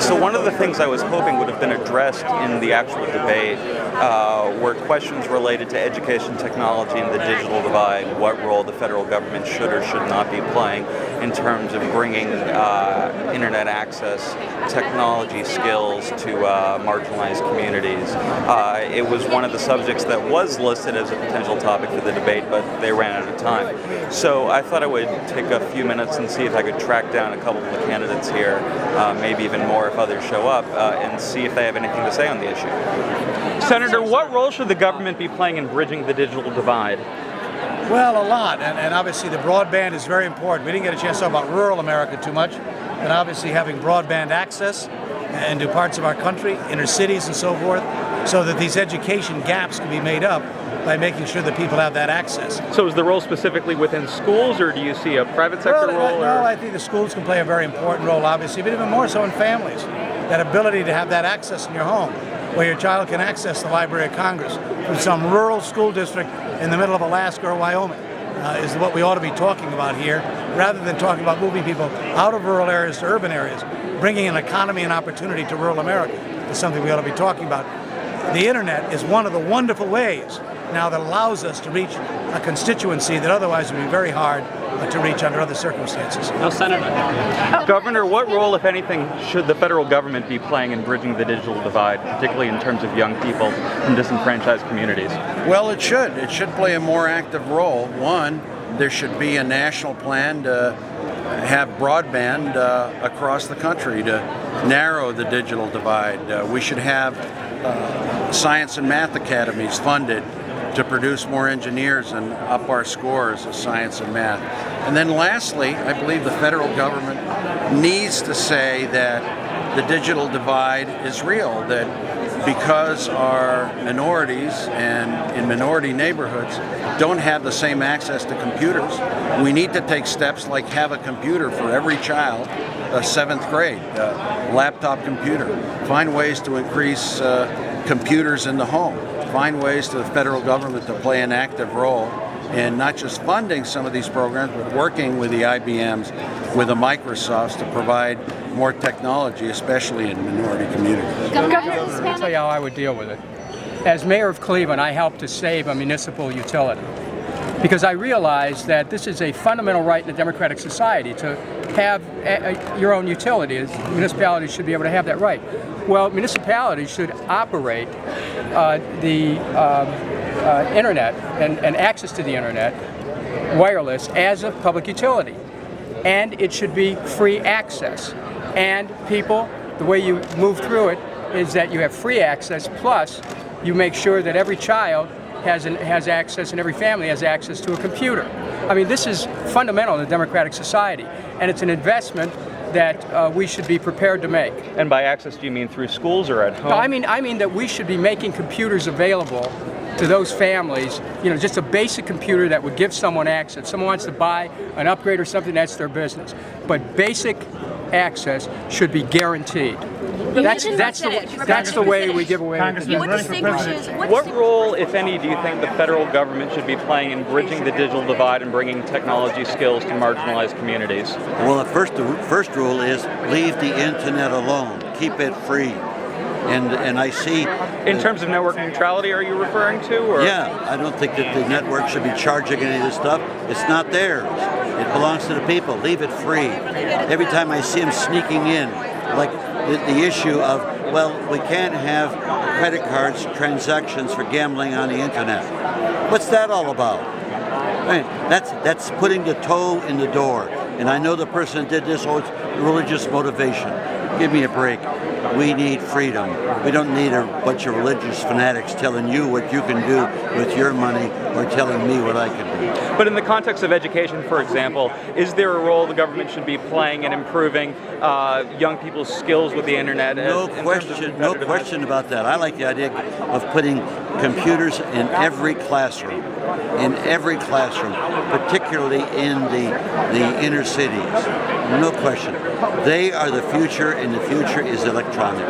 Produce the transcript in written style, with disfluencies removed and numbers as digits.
So one of the things I was hoping would have been addressed in the actual debate were questions related to education technology and the digital divide, what role the federal government should or should not be playing in terms of bringing internet access, technology skills to marginalized communities. It was one of the subjects that was listed as a potential topic for the debate, but they ran out of time. So I thought I would take a few minutes and see if I could track down a couple of the candidates here, maybe even more if others show up, and see if they have anything to say on the issue. Senator, what role should the government be playing in bridging the digital divide? Well, a lot, and obviously the broadband is very important. We didn't get a chance to talk about rural America too much, and obviously having broadband access into parts of our country, inner cities and so forth, so that these education gaps can be made up by making sure that people have that access. So is the role specifically within schools, or do you see a private sector role? No, I think the schools can play a very important role, obviously, but even more so in families. That ability to have that access in your home, where your child can access the Library of Congress from some rural school district in the middle of Alaska or Wyoming, is what we ought to be talking about here, rather than talking about moving people out of rural areas to urban areas. Bringing an economy and opportunity to rural America is something we ought to be talking about. The internet is one of the wonderful ways now that allows us to reach a constituency that otherwise would be very hard to reach under other circumstances. Now, Senator. Governor, what role, if anything, should the federal government be playing in bridging the digital divide, particularly in terms of young people from disenfranchised communities? Well, it should. It should play a more active role. One, there should be a national plan to have broadband across the country to narrow the digital divide. We should have science and math academies funded to produce more engineers and up our scores of science and math. And then lastly, I believe the federal government needs to say that the digital divide is real, that because our minorities and in minority neighborhoods don't have the same access to computers, we need to take steps like have a computer for every child, a 7th grade, laptop computer. Find ways to increase computers in the home. Find ways to the federal government to play an active role in not just funding some of these programs, but working with the IBMs, with the Microsofts to provide more technology, especially in minority communities. I'll tell you how I would deal with it. As mayor of Cleveland, I helped to save a municipal utility because I realized that this is a fundamental right in a democratic society to have your own utility. Municipalities should be able to have that right. Well, municipalities should operate the internet and access to the internet, wireless, as a public utility. And it should be free access. And people, the way you move through it is that you have free access, plus you make sure that every child has access and every family has access to a computer. I mean, this is fundamental in a democratic society, and it's an investment that we should be prepared to make. And by access, do you mean through schools or at home? No, I mean that we should be making computers available to those families, you know, just a basic computer that would give someone access. Someone wants to buy an upgrade or something, that's their business. But basic access should be guaranteed. That's the way we give away. What role, if any, do you think the federal government should be playing in bridging the digital divide and bringing technology skills to marginalized communities? Well, the first rule is leave the internet alone. Keep it free. And I see... In terms of network neutrality, are you referring to? Or? Yeah, I don't think that the network should be charging any of this stuff. It's not theirs. It belongs to the people. Leave it free. Every time I see them sneaking in, like the issue of, well, we can't have credit cards transactions for gambling on the internet. What's that all about? I mean, that's putting the toe in the door. And I know the person that did this, it's religious motivation. Give me a break. We need freedom. We don't need a bunch of religious fanatics telling you what you can do with your money or telling me what I can do. But in the context of education, for example, is there a role the government should be playing in improving young people's skills with the internet? No question about that. I like the idea of putting computers in every classroom, particularly in the inner cities. No question. They are the future, and the future is electronic.